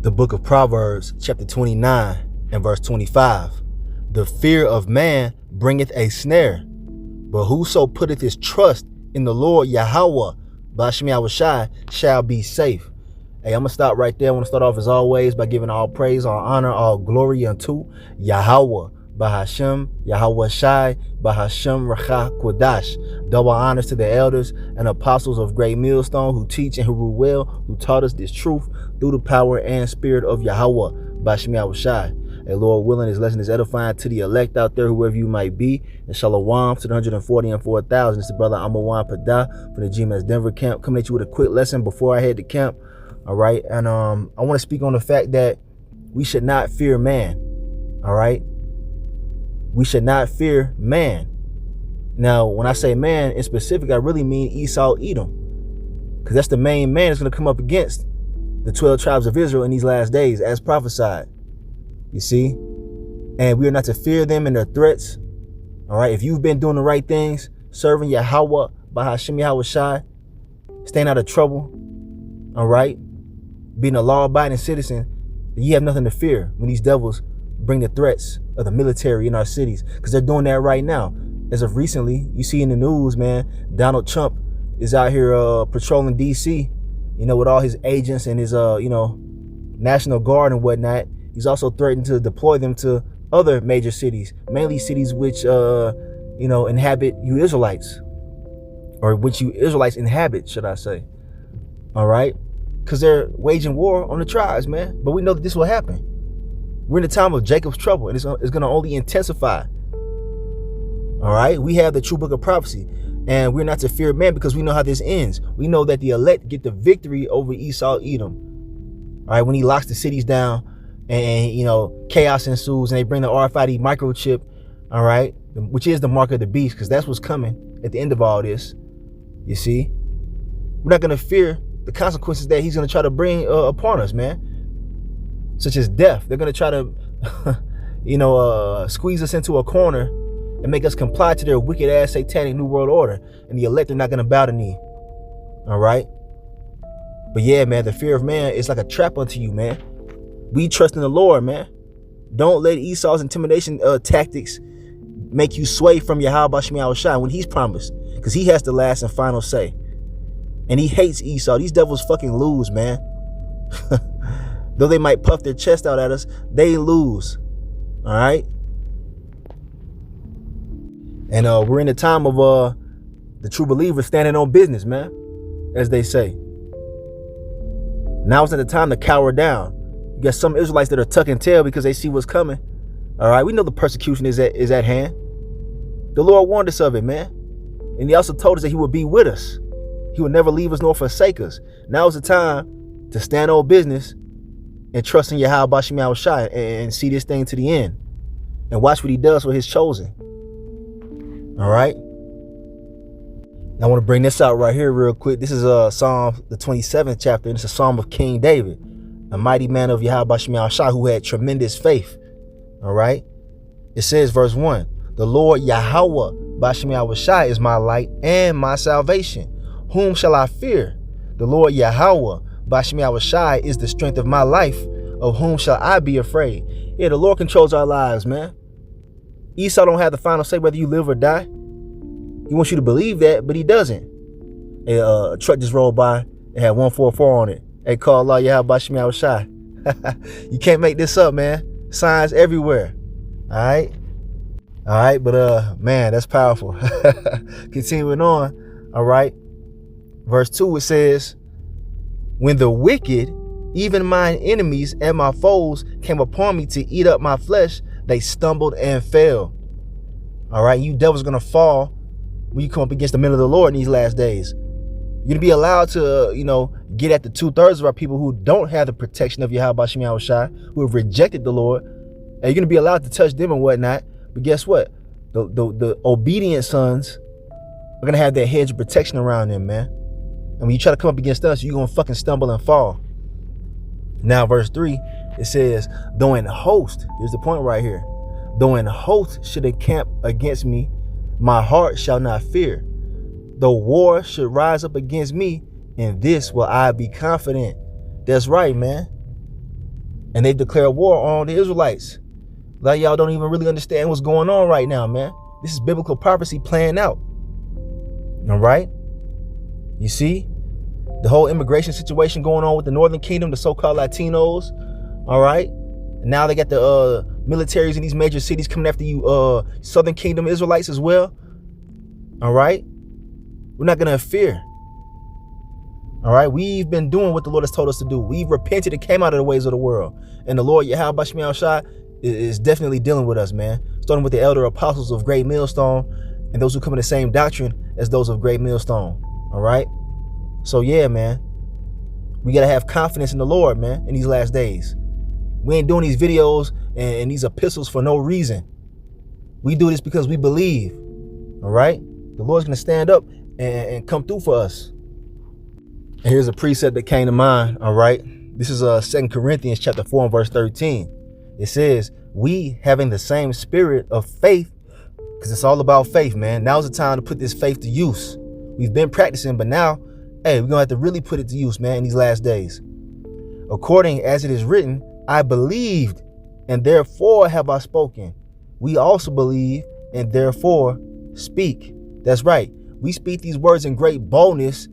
The book of Proverbs, chapter 29 and verse 25. The fear of man bringeth a snare, but whoso putteth his trust in the Lord Yahweh, Bashmi Awashai, shall be safe. Hey, I'm going to stop right there. I want to start off as always by giving all praise, all honor, all glory unto Yahweh, Bahashem, Yahweh Shai, Bahashem Racha Kodash. Double honors to the elders and apostles of Great Millstone who teach and who rule well, who taught us this truth through the power and spirit of Yahweh, Bashmi Awashai. And Lord willing, this lesson is edifying to the elect out there, whoever you might be. And shalom to the 140 and 4,000. It's the brother Amawan Pada from the GMS Denver camp, coming at you with a quick lesson before I head to camp. All right. And I want to speak on the fact that we should not fear man. All right. We should not fear man. Now, when I say man in specific, I really mean Esau, Edom, because that's the main man that's going to come up against the 12 tribes of Israel in these last days, as prophesied. You see? And we are not to fear them and their threats. All right. If you've been doing the right things, serving Yahweh, Bahashem Yahweh Shai, staying out of trouble, all right, being a law-abiding citizen, you have nothing to fear when these devils bring the threats of the military in our cities, because they're doing that right now. As of recently, you see in the news, man, Donald Trump is out here patrolling DC, you know, with all his agents and his, National Guard and whatnot. He's also threatened to deploy them to other major cities, mainly cities which, inhabit you Israelites, or which you Israelites inhabit, should I say. All right. Because they're waging war on the tribes, man. But we know that this will happen. We're in the time of Jacob's trouble, and it's going to only intensify. All right. We have the true book of prophecy, and we're not to fear man because we know how this ends. We know that the elect get the victory over Esau, Edom. All right. When he locks the cities down, and, chaos ensues, and they bring the RFID microchip, all right, which is the mark of the beast, because that's what's coming at the end of all this. You see, we're not going to fear the consequences that he's going to try to bring upon us, man, such as death. They're going to try to, squeeze us into a corner and make us comply to their wicked ass satanic new world order, and the elect are not going to bow the knee. All right. But yeah, man, the fear of man is like a trap unto you, man. We trust in the Lord, man. Don't let Esau's intimidation tactics make you sway from Yahweh Bashmi Awashai when he's promised, because he has the last and final say. And he hates Esau. These devils fucking lose, man. Though they might puff their chest out at us, they lose. All right. And we're in the time of the true believers standing on business, man, as they say. Now it's not the time to cower down. You got some Israelites that are tucking tail because they see what's coming. All right. We know the persecution is at hand. The Lord warned us of it, man. And he also told us that he would be with us. He would never leave us nor forsake us. Now is the time to stand on business and trust in Yahweh Bashmi Awashai and see this thing to the end and watch what he does with his chosen. All right. Now I want to bring this out right here real quick. This is Psalm, the 27th chapter, and it's a psalm of King David, a mighty man of Yahweh Bashmi Awashai who had tremendous faith. All right. It says, verse 1, the Lord Yahweh Bashmi Awashai is my light and my salvation. Whom shall I fear? The Lord Yahweh Bashmi Awashai is the strength of my life. Of whom shall I be afraid? Yeah, the Lord controls our lives, man. Esau don't have the final say whether you live or die. He wants you to believe that, but he doesn't. A truck just rolled by. It had 144 on it. They call Allah Yahweh Bashmi Awashai. You can't make this up, man. Signs everywhere. All right. All right. But man, that's powerful. Continuing on. All right. Verse 2, it says, when the wicked, even mine enemies and my foes, came upon me to eat up my flesh, they stumbled and fell. All right. You devils going to fall when you come up against the men of the Lord in these last days. You're going to be allowed to, get at the 2/3 of our people who don't have the protection of Yahweh Bashmi Awashai, who have rejected the Lord. And you're going to be allowed to touch them and whatnot. But guess what? The obedient sons are going to have that hedge of protection around them, man. And when you try to come up against us, you're going to fucking stumble and fall. Now, verse 3, it says, though an host, here's the point right here. Though an host should encamp against me, my heart shall not fear. Though war should rise up against me, in this will I be confident. That's right, man. And they've declared war on the Israelites. Like y'all don't even really understand what's going on right now, man. This is biblical prophecy playing out. All right? You see? The whole immigration situation going on with the Northern Kingdom, the so-called Latinos. All right? And now they got the militaries in these major cities coming after you, Southern Kingdom Israelites as well. All right? We're not going to fear. All right? We've been doing what the Lord has told us to do. We've repented and came out of the ways of the world. And the Lord, Yahweh Bashmi Shai, is definitely dealing with us, man. Starting with the elder apostles of Great Millstone and those who come in the same doctrine as those of Great Millstone. All right? So, yeah, man. We got to have confidence in the Lord, man, in these last days. We ain't doing these videos and these epistles for no reason. We do this because we believe. All right? The Lord's going to stand up and come through for us. And here's a precept that came to mind. All right? This is 2 Corinthians chapter 4 and verse 13. It says, we having the same spirit of faith, because it's all about faith, man. Now's the time to put this faith to use. We've been practicing, but now, hey, we're going to have to really put it to use, man, in these last days. According as it is written, I believed, and therefore have I spoken. We also believe, and therefore speak. That's right. We speak these words in great boldness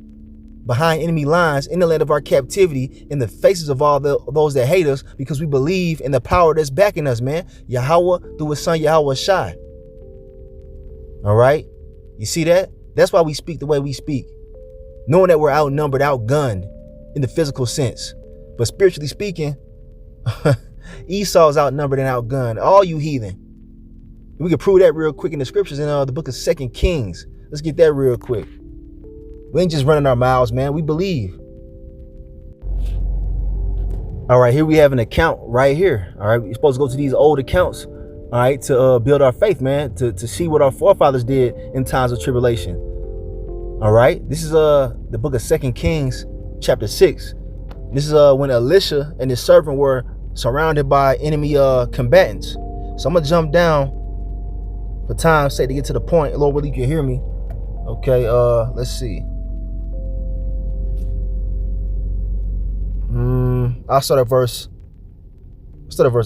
behind enemy lines in the land of our captivity, in the faces of all those that hate us, because we believe in the power that's backing us, man. Yahweh through his son Yahweh Shai. All right? You see that? That's why we speak the way we speak. Knowing that we're outnumbered, outgunned in the physical sense. But spiritually speaking, Esau's outnumbered and outgunned. All you heathen. We can prove that real quick in the scriptures in the book of 2 Kings. Let's get that real quick. We ain't just running our mouths, man. We believe. All right, here we have an account right here. All right, we're supposed to go to these old accounts, all right, to build our faith, man, to see what our forefathers did in times of tribulation. All right, this is the book of 2 Kings, chapter 6. This is when Elisha and his servant were surrounded by enemy combatants. So I'm gonna jump down for time's sake to get to the point. Lord, whether you can hear me. Okay, let's see. I'll start at verse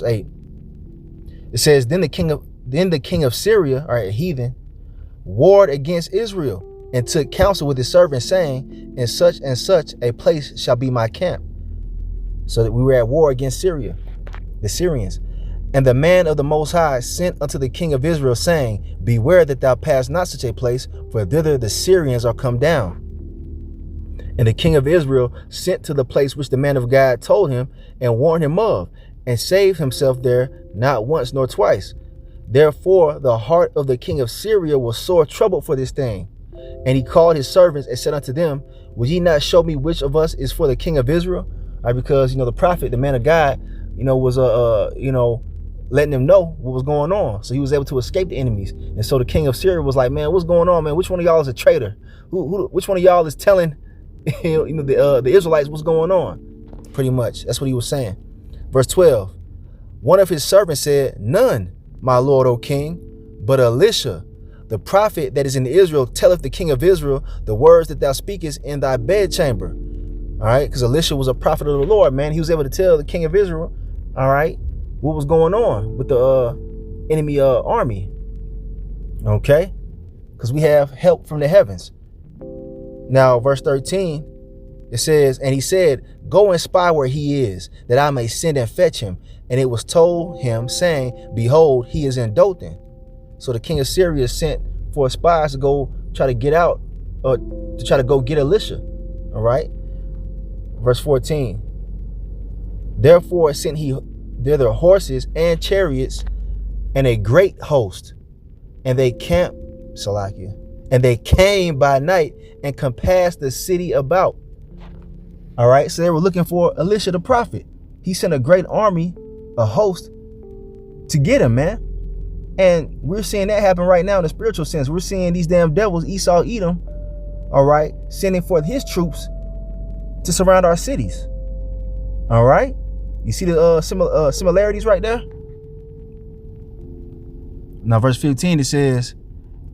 8. It says, Then the king of Syria, all right, heathen, warred against Israel and took counsel with his servants, saying, in such and such a place shall be my camp. So that we were at war against Syria, the Syrians. And the man of the Most High sent unto the king of Israel, saying, Beware that thou pass not such a place, for thither the Syrians are come down. And the king of Israel sent to the place which the man of God told him, and warned him of, and saved himself there not once nor twice. Therefore the heart of the king of Syria was sore troubled for this thing. And he called his servants and said unto them, Will ye not show me which of us is for the king of Israel? Right, because, the prophet, the man of God, was, letting them know what was going on. So he was able to escape the enemies. And so the king of Syria was like, man, what's going on, man? Which one of y'all is a traitor? Which one of y'all is telling the Israelites what's going on? Pretty much. That's what he was saying. Verse 12. One of his servants said, None, my lord, O king, but Elisha, the prophet that is in Israel, telleth the king of Israel the words that thou speakest in thy bedchamber. All right, because Elisha was a prophet of the Lord, man. He was able to tell the king of Israel, all right, what was going on with the enemy army. Okay, because we have help from the heavens. Now, verse 13, it says, And he said, Go and spy where he is, that I may send and fetch him. And it was told him, saying, Behold, he is in Dothan. So the king of Syria sent for spies to go try to get out, to try to go get Elisha. All right. Verse 14. Therefore sent he thither horses and chariots and a great host. And they camped, Salakia, and they came by night and compassed the city about. All right. So they were looking for Elisha the prophet. He sent a great army, a host, to get him, man. And we're seeing that happen right now in the spiritual sense. We're seeing these damn devils, Esau, Edom, all right, sending forth his troops to surround our cities. All right. You see the similarities right there? Now, verse 15, it says,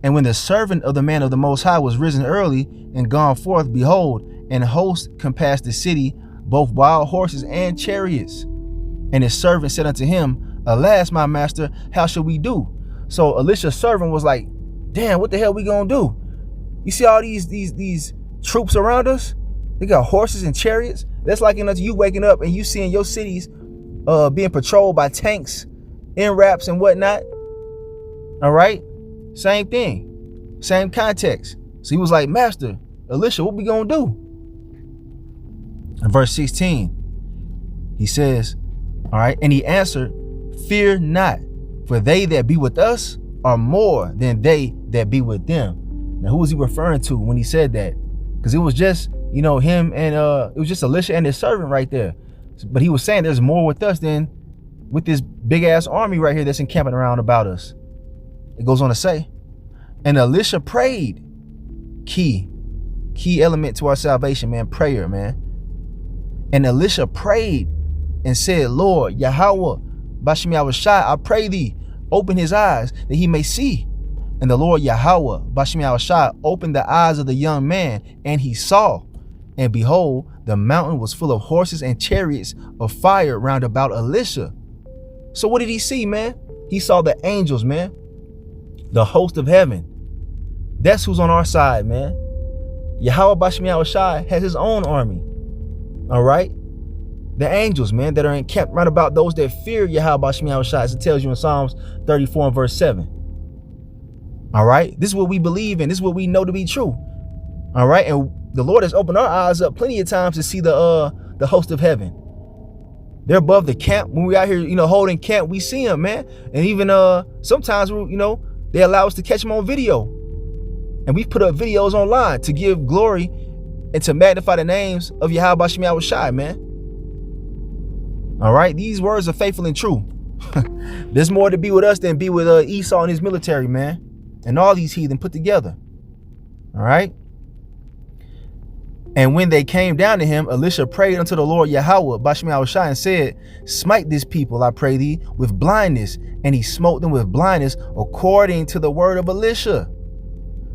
And when the servant of the man of the Most High was risen early and gone forth, behold, an host compassed the city, both wild horses and chariots. And his servant said unto him, alas, my master, how shall we do? So Elisha's servant was like, damn, what the hell we gonna do? You see all these troops around us? They got horses and chariots. That's like you waking up and you seeing your cities being patrolled by tanks, NRAPs and whatnot. All right? Same thing. Same context. So he was like, Master, Elisha, what we gonna do? In verse 16, he says, all right, and he answered, fear not, for they that be with us are more than they that be with them. Now, who was he referring to when he said that? Because it was just, him and it was just Elisha and his servant right there. But he was saying there's more with us than with this big ass army right here that's encamping around about us. It goes on to say, and Elisha prayed. Key element to our salvation, man. Prayer, man. And Elisha prayed and said, Lord, Yahweh, Bashem Yahushai, I pray thee, open his eyes that he may see. And the Lord Yahweh, Bashem Yahushai, opened the eyes of the young man, and he saw. And behold, the mountain was full of horses and chariots of fire round about Elisha. So what did he see, man? He saw the angels, man. The host of heaven. That's who's on our side, man. Yahweh Bashem Yahushai has his own army. All right? The angels, man, that are encamped round about those that fear Yahweh Bashem Yahushai, as it tells you in Psalms 34 and verse 7. All right? This is what we believe in. This is what we know to be true. All right? And the Lord has opened our eyes up plenty of times to see the host of heaven. They're above the camp. When we out here, holding camp, we see them, man. And even sometimes, they allow us to catch them on video. And we've put up videos online to give glory and to magnify the names of Yahweh Bashem Yahushai, man. All right? These words are faithful and true. There's more to be with us than be with Esau and his military, man. And all these heathen put together. All right? And when they came down to him, Elisha prayed unto the Lord Yahweh, Bashem Yahushai, and said, smite this people, I pray thee, with blindness. And he smote them with blindness according to the word of Elisha.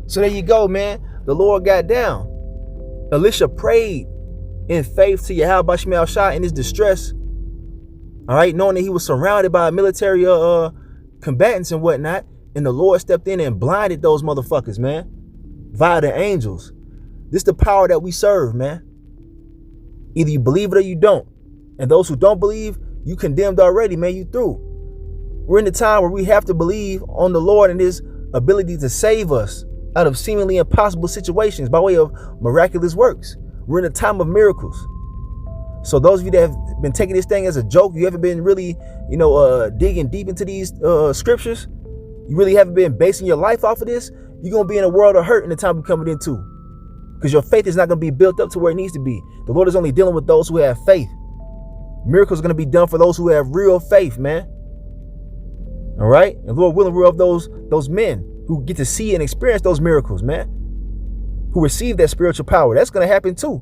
So there you go, man. The Lord got down. Elisha prayed in faith to Yahweh Bashem Yahushai in his distress. All right, knowing that he was surrounded by military combatants and whatnot. And the Lord stepped in and blinded those motherfuckers, man, via the angels. This is the power that we serve, man. Either you believe it or you don't. And those who don't believe, you condemned already, man. You through. We're in the time where we have to believe on the Lord and his ability to save us out of seemingly impossible situations by way of miraculous works. We're in a time of miracles. So those of you that have been taking this thing as a joke, you haven't been really, digging deep into these scriptures, you really haven't been basing your life off of this, you're going to be in a world of hurt in the time we're coming into. Because your faith is not going to be built up to where it needs to be. The Lord is only dealing with those who have faith. Miracles are going to be done for those who have real faith, man. All right? And Lord willing, we're of those men who get to see and experience those miracles, man. Who receive that spiritual power. That's going to happen too.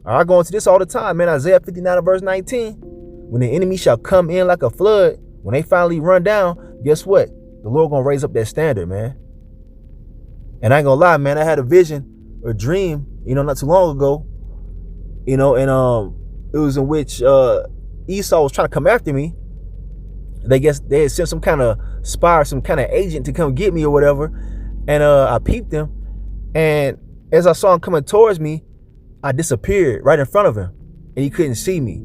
I go into this all the time, man. Isaiah 59 and verse 19. When the enemy shall come in like a flood, when they finally run down, guess what? The Lord going to raise up that standard, man. And I ain't going to lie, man. I had a vision, a dream, not too long ago, and it was in which Esau was trying to come after me. They had sent some kind of spy, some kind of agent to come get me or whatever. And I peeped him. And as I saw him coming towards me, I disappeared right in front of him. And he couldn't see me.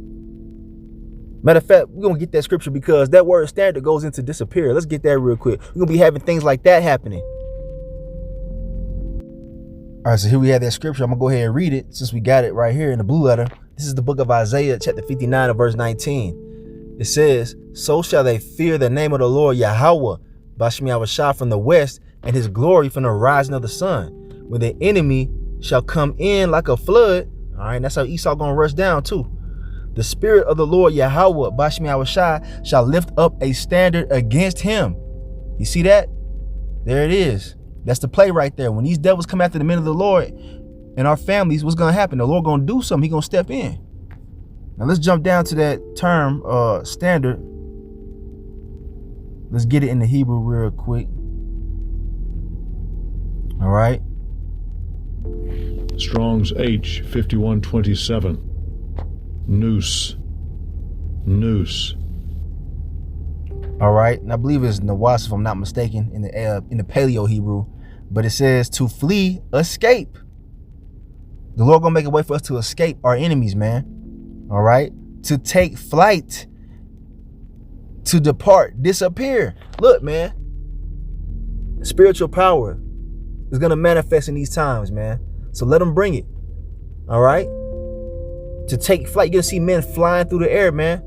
Matter of fact, we're going to get that scripture because that word standard goes into disappear. Let's get that real quick. We're going to be having things like that happening. All right, so here we have that scripture. I'm going to go ahead and read it since we got it right here in the blue letter. This is the book of Isaiah, chapter 59 and verse 19. It says, so shall they fear the name of the Lord Yahweh, Bashem Yahushai from the west, and his glory from the rising of the sun. When the enemy shall come in like a flood. All right, that's how Esau going to rush down too. The spirit of the Lord Yahweh, Bashem Yahushai, shall lift up a standard against him. You see that? There it is. That's the play right there. When these devils come after the men of the Lord and our families, what's going to happen? The Lord going to do something. He's going to step in. Now let's jump down to that term, standard. Let's get it in the Hebrew real quick. All right. Strong's H 5127. Noose. Noose. All right, and I believe it's Nawas, if I'm not mistaken, in the Paleo Hebrew, but it says to flee, escape. The Lord gonna make a way for us to escape our enemies, man. All right, to take flight, to depart, disappear. Look, man, spiritual power is gonna manifest in these times, man. So let them bring it. All right, to take flight. You're gonna see men flying through the air, man.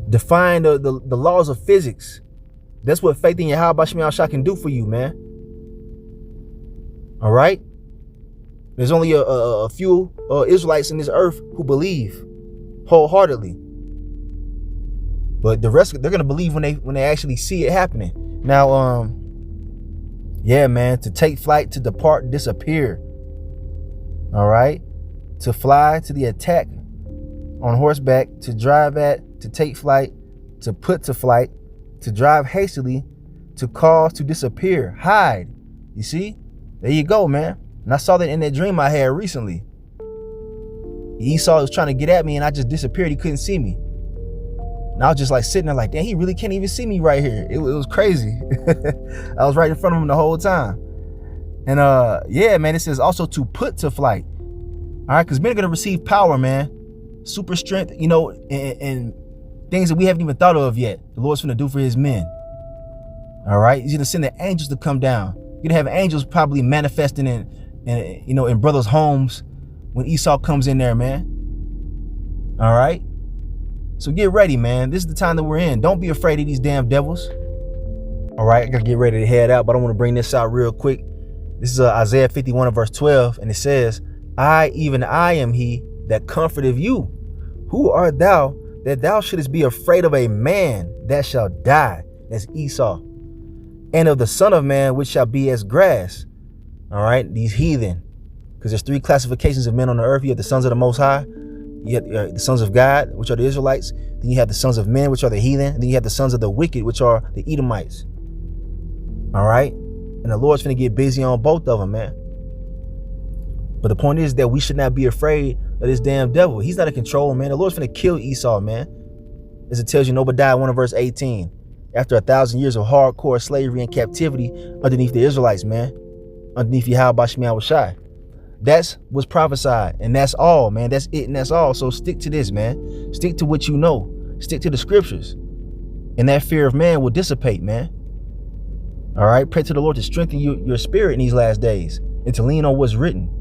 Defying the laws of physics. That's what faith in Yahweh Bashmi Al-Shah can do for you, man. All right? There's only a few Israelites in this earth who believe wholeheartedly. But the rest, they're going to believe when they actually see it happening. Now, yeah, man, to take flight, to depart, disappear. All right? To fly, to the attack on horseback, to drive at, to take flight, to put to flight, to drive hastily, to cause to disappear, hide. You see? There you go, man. And I saw that in that dream I had recently. Esau was trying to get at me and I just disappeared. He couldn't see me. And I was just like sitting there like, damn, he really can't even see me right here. It was crazy. I was right in front of him the whole time. And yeah, man, it says also to put to flight. All right, because men are going to receive power, man. Super strength, you know, and things that we haven't even thought of yet. The Lord's going to do for his men. All right. He's going to send the angels to come down. You're going to have angels probably manifesting in brothers' homes when Esau comes in there, man. All right. So get ready, man. This is the time that we're in. Don't be afraid of these damn devils. All right. I got to get ready to head out, but I want to bring this out real quick. This is Isaiah 51 verse 12. And it says, I, even I am he that comforteth you. Who art thou that thou shouldest be afraid of a man that shall die? That's Esau. And of the son of man, which shall be as grass. All right, these heathen. Because there's three classifications of men on the earth. You have the sons of the Most High. You have the sons of God, which are the Israelites. Then you have the sons of men, which are the heathen. And then you have the sons of the wicked, which are the Edomites. All right. And the Lord's finna get busy on both of them, man. But the point is that we should not be afraid of this damn devil. He's not in control, man. The Lord's finna kill Esau, man. As it tells you in Obadiah 1 verse 18. After 1,000 years of hardcore slavery and captivity underneath the Israelites, man. Underneath Yahweh Bashmi Al-Shai. That's what's prophesied. And that's all, man. That's it and that's all. So stick to this, man. Stick to what you know. Stick to the scriptures. And that fear of man will dissipate, man. All right. Pray to the Lord to strengthen your spirit in these last days. And to lean on what's written.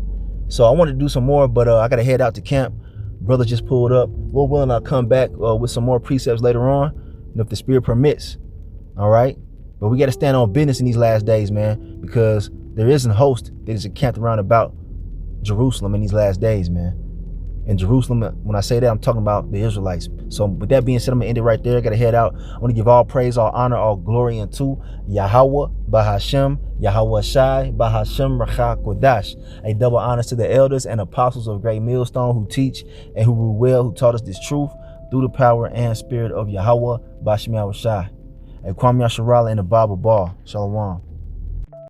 So I wanted to do some more, but I got to head out to camp. Brother just pulled up. Lord willing, I'll come back with some more precepts later on, and if the spirit permits. All right. But we got to stand on business in these last days, man, because there is a host that is encamped around about Jerusalem in these last days, man. And Jerusalem, when I say that, I'm talking about the Israelites. So with that being said, I'm going to end it right there. I got to head out. I want to give all praise, all honor, all glory unto Yahweh, Bahashem, Yahweh Shai, Bahashem, Racha Kodash. A double honor to the elders and apostles of Great Millstone who teach and who rule well, who taught us this truth through the power and spirit of Yahweh, Bashmi Al-Shai. A Kwame Yasharala in the Bible Bar. Shalom.